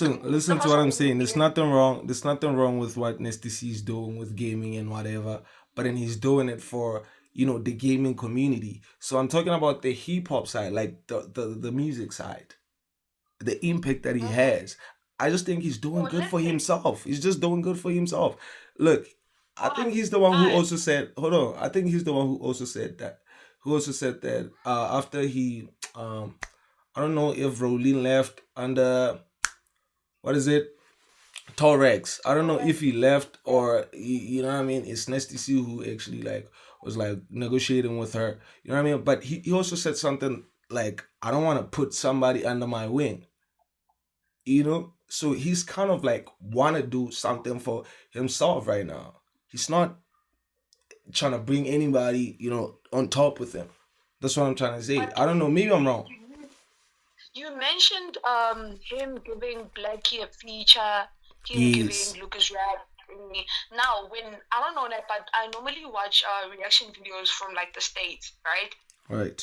Listen to what I'm saying. There's nothing wrong. There's nothing wrong with what Nesty C is doing with gaming and whatever. But then he's doing it for the gaming community. So I'm talking about the hip hop side, like the music side, the impact that he has. I just think he's doing Oh, good for listen. himself. He's just doing good for himself. Look, I think But, he's the one who but, also said, hold on. I think he's the one who also said that. Who also said that after he, I don't know if Rolling left under what is it? Torrex. I don't know if he left or you know what I mean. It's Nesty C who actually like was like negotiating with her. You know what I mean. But he also said something like, "I don't want to put somebody under my wing." So he's kind of like want to do something for himself right now. He's not trying to bring anybody on top with him. That's what I'm trying to say. but I don't know. Maybe I'm wrong. you mentioned him giving Blackie a feature, him Yes. giving Lucas Rap. Now, when I don't know that, but I normally watch reaction videos from like the States, right? Right.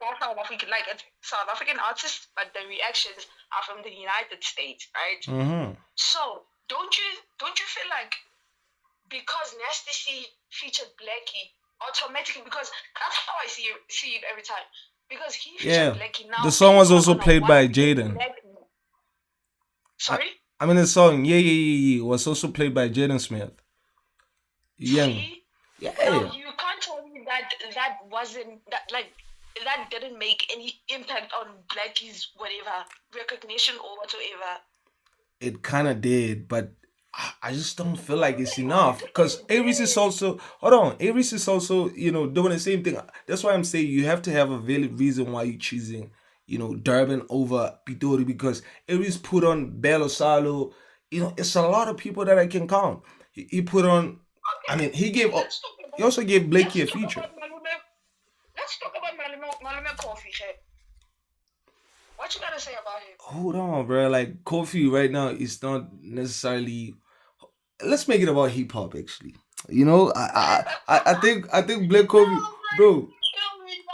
Not South African, like it's South African artists, but the reactions are from the United States, right? Mm-hmm. So don't you feel like because Nasty C featured Blackie automatically, because that's how I see it every time. Because he featured Yeah. Blackie, The now song was people are also gonna played want by to hear Jaden. Blackie. I, Sorry? I mean the song, yeah, yeah, yeah, yeah, was also played by Jaden Smith. Young. See? Now Yeah. you can't tell me that that wasn't that like that didn't make any impact on Blackie's whatever recognition or whatsoever. It kind of did, but I just don't feel like it's enough. Because A-Reece is also, hold on, A-Reece is also, doing the same thing. That's why I'm saying you have to have a valid reason why you're choosing, Durban over Pitori, because A-Reece put on Belo Salo. It's a lot of people that I can count. He put on, I Okay, mean, let's talk he about also gave Blakey let's a talk feature. about Malume. Let's talk about Malume Coffee. Hey. What you gotta say about him? Hold on, bro. Like coffee right now is not necessarily. Let's make it about hip hop. Actually, I think Black No, Coffee, bro, you bro. kill me, man.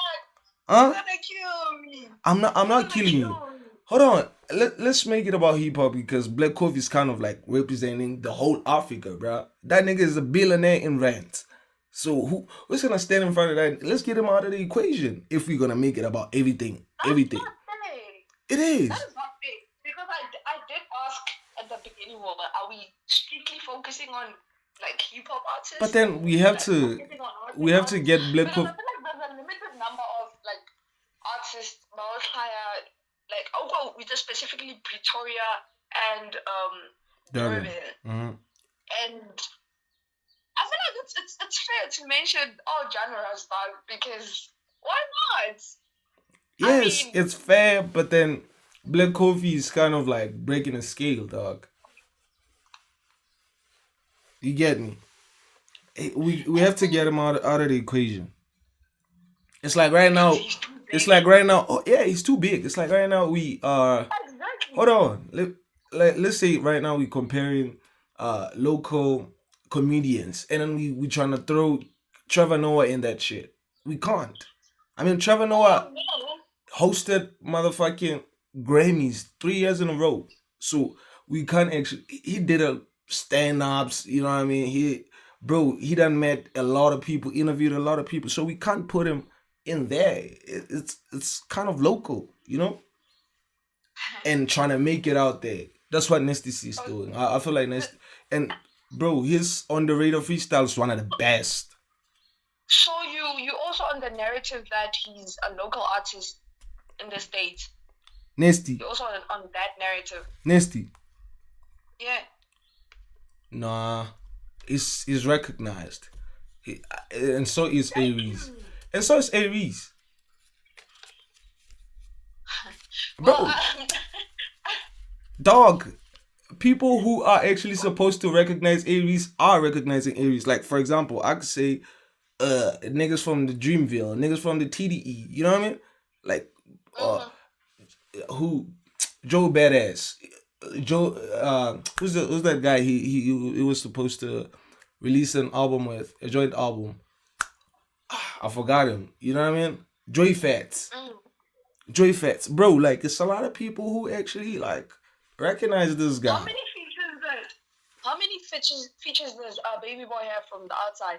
You're Huh? gonna kill me. I'm You're not gonna killing you. kill me. Hold on. Let's make it about hip hop because Black Coffee is kind of like representing the whole Africa, bro. That nigga is a billionaire in rent. So who's gonna stand in front of that? Let's get him out of the equation if we're gonna make it about everything. That's Everything. not fair. It That is. is not fair. Because I did ask at the beginning, well, but are we strictly focusing on like hip hop But artists then or we have like to focusing on we artists have to artists? get Black Because I Coffee. feel like there's a limited number of like artists, Malaya, like well, we just specifically Pretoria and Durban. Durban. Mm-hmm. And I feel like it's fair to mention all genres, dog, because why not? I Yes, mean, it's fair, but then Black Coffee is kind of like breaking a scale, dog. You get me? We have to get him out of the equation. It's like right because now. he's too It's big. like right now. Oh yeah, he's too big. It's like right now we are. Hold Exactly. on. Let's say right now we comparing local comedians, and then we trying to throw Trevor Noah in that shit. We can't. I mean, Trevor Oh Noah no. hosted motherfucking Grammys 3 years in a row. So we can't actually. He did a stand ups. You know what I mean? He done met a lot of people, interviewed a lot of people. So we can't put him in there. It's kind of local, and trying to make it out there. That's what Nesty C is Okay. doing. I feel like Nesty and bro, his on the radar freestyle is one of the best. So you also on the narrative that he's a local artist in the States. Nesty, You're also on that narrative. Nesty. Yeah. Nah, is recognized. And so is Thank A-Reece. you. And so is A-Reece. Well, Bro, dog, people who are actually supposed to recognize A-Reece are recognizing A-Reece. Like, for example, I could say niggas from the Dreamville, niggas from the TDE, you know what I mean? Like, uh, mhm. who, Joe Badass. Joe, who's that guy? He was supposed to release an album with a joint album. I forgot him. You know what I mean? Joy Fats. Mm. Joy Fats, bro. Like it's a lot of people who actually like Recognize this How guy. many features does Baby Boy have from the outside?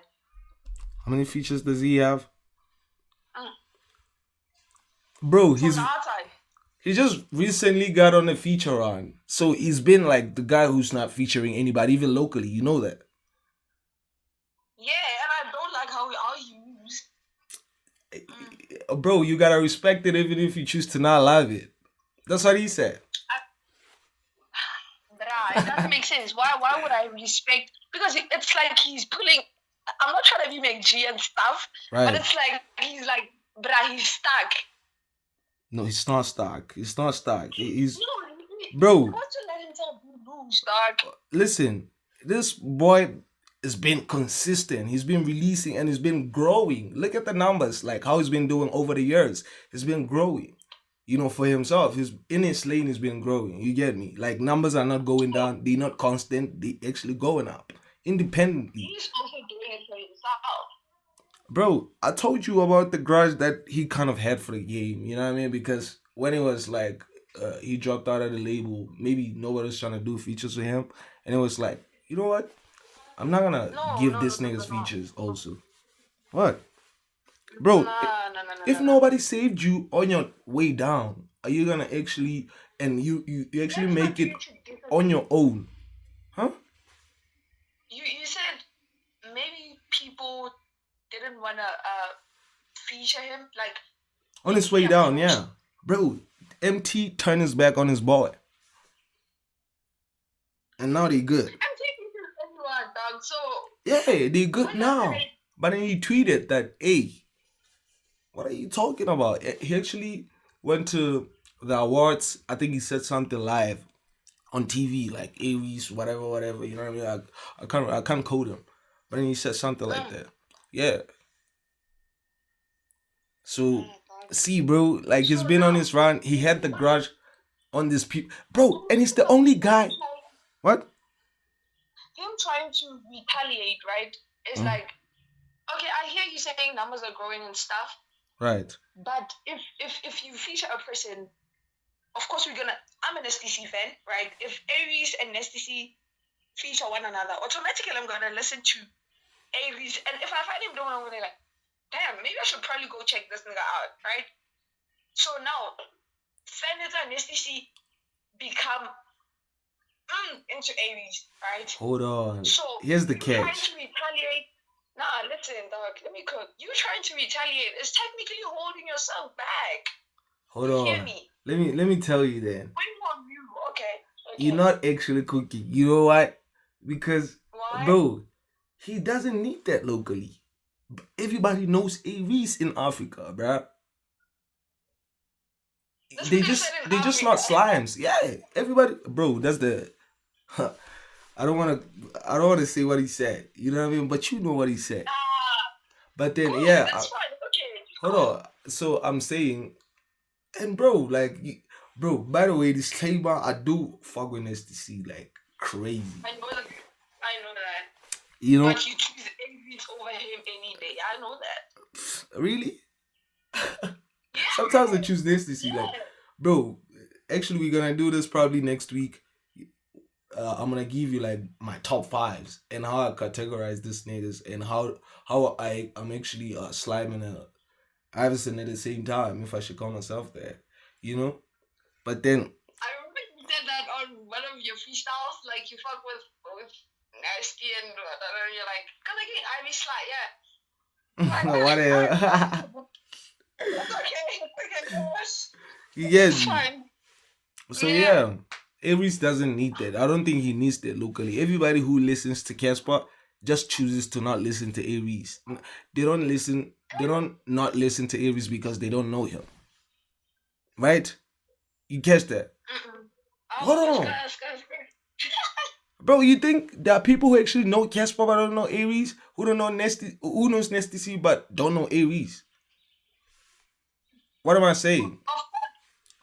How many features does he have? Mm. Bro, From the outside. he just recently got on a feature on. So he's been like the guy who's not featuring anybody, even locally. You know that. Yeah, and I don't like how he moves. Bro, you gotta respect it even if you choose to not love it. That's what he said. Bruh, it doesn't make sense. Why would I respect? Because it's like he's pulling. I'm not trying to be McG and stuff, but Right. it's like he's like, bruh, he's stuck. No, he's not stuck. He's not stuck. He's No, bro. what's to let him tell Boo stuck? Listen, this boy has been consistent. He's been releasing and he's been growing. Look at the numbers, like how he's been doing over the years. He's been growing. You know, for himself, he's in his lane. He's been growing. You get me? Like numbers are not going down. They're not constant. They actually going up independently. He's also doing it for himself. Bro, I told you about the grudge that he kind of had for the game. You know what I mean? Because when it was like he dropped out of the label, maybe nobody was trying to do features with him, and it was like, you know what? I'm not gonna No, give no, no, this no, niggas no, no. features also. What? Bro, Nah, no, no, no, if no, no. nobody saved you on your way down, are you gonna actually and you actually Let's not make do it it differently. on your own? Huh? You said maybe people didn't wanna feature him like On his maybe he way down, approached. yeah. Bro, MT turned his back on his boy. And now they good. I'm taking this everyone, dog. So Yeah, they good when I now. But then he tweeted that, hey, what are you talking about? He actually went to the awards. I think he said something live on TV, like A-Reece, whatever, whatever. You know what I mean? I can't quote him, but then he said something like that. Yeah. So dog. see, bro, like So he's been on now his run. He had the grudge on this people, bro, and he's the only guy. What? him trying to retaliate, right? It's Mm, like, okay, I hear you saying numbers are growing and stuff, right. but if you feature a person, of course we're gonna. I'm an STC fan, right? If A-Reece and STC feature one another, automatically I'm gonna listen to A-Reece, and if I find him doing, I'm gonna like, damn, maybe I should probably go check this nigga out, right? So now, Senator and STC become into A-Reece, right? Hold on. So Here's the you trying catch. to retaliate? Nah, listen, dog. Let me cook. You trying to retaliate is technically holding yourself back. Hold You hear on. me? Let me tell you then. When on you? Okay. You're Okay. not actually cooking. You know why? Because, Why? bro, he doesn't need that locally. Everybody knows A-Reece in Africa, bro. This They nigga just said in they just not Africa. slimes. Yeah, everybody, bro. That's the. I don't want to say what he said. You know what I mean? But you know what he said. But then, Cool. yeah, That's fine. Okay. hold Cool. on. So I'm saying, and bro, like, bro. By the way, disclaimer: I do fuck with STC like crazy. I know that. I know that. You know, But you choose A-Reece over him any day. I know that. really. Yeah. Sometimes I choose STC. Yeah. Like, bro, actually, we're gonna do this probably next week. I'm gonna give you like my top fives and how I categorize these niggas and how I'm actually sliming a Iverson at the same time if I should call myself that, you know. But then I remember you said that on one of your freestyles, like you fuck with Nasty and you're like, cause again, I be sly, yeah. whatever. It's okay, gosh. You get It's me. fine. So Yeah. yeah, Aries doesn't need that. I don't think he needs that locally. Everybody who listens to Casper just chooses to not listen to Aries. They don't listen. They don't not listen to Aries because they don't know him. Right? You catch that? Hold on. Bro, you think there are people who actually know Casper but don't know Aries? Who don't know Nesty who knows Nesty C but don't know Aries? What am I saying?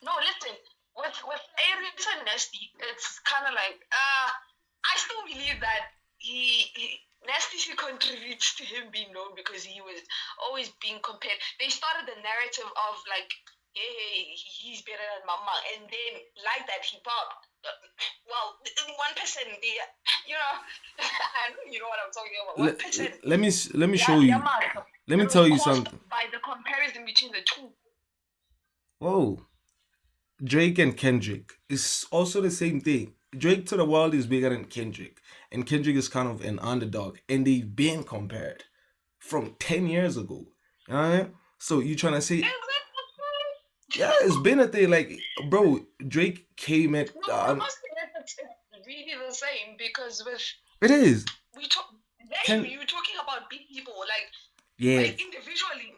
No, listen. With A-Reece and Nasty, it's kind of like I still believe that he Nasty contributes to him being known because he was always being compared. They started the narrative of like, hey, he's better than Mama, and then like that he popped. well, 1%, you know, and you know what I'm talking about. Let, 1%. let me show Yeah, you. Let me tell you caused something. by the comparison between the two. Whoa, Drake and Kendrick is also the same thing. Drake to the world is bigger than Kendrick, and Kendrick is kind of an underdog, and they've been compared from 10 years ago. You know what I mean? So you trying to say, yeah, it's been a thing. Like, bro, Drake came at No, I'm not saying that it's really the same because with it is. we talk. Ken, You talking about big people yeah. like individually,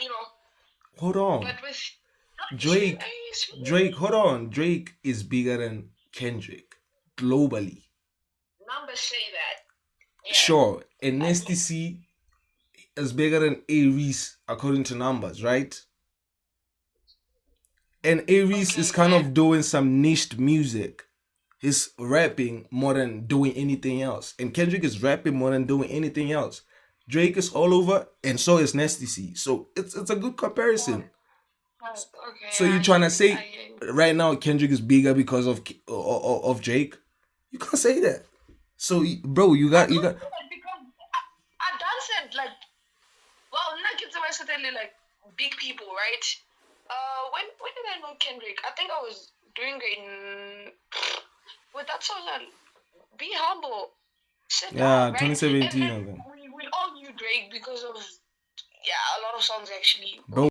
you know. Hold on, But with Drake. Drake, hold on. Drake is bigger than Kendrick globally. numbers say that. Yeah. Sure, and Nasty C is bigger than A-Reece according to numbers, right? And A-Reece is kind of doing some niched music. He's rapping more than doing anything else. And Kendrick is rapping more than doing anything else. Drake is all over, and so is Nasty C. So it's a good comparison. Okay. So you're trying to say right now Kendrick is bigger because of Drake? You can't say that. So bro, you got Because I done said like, well, not kids are certainly like big people, right? When did I know Kendrick? I think I was doing in with that song, "Be Humble." Sit down, right? 2017. And we all knew Drake because of a lot of songs actually. Bro,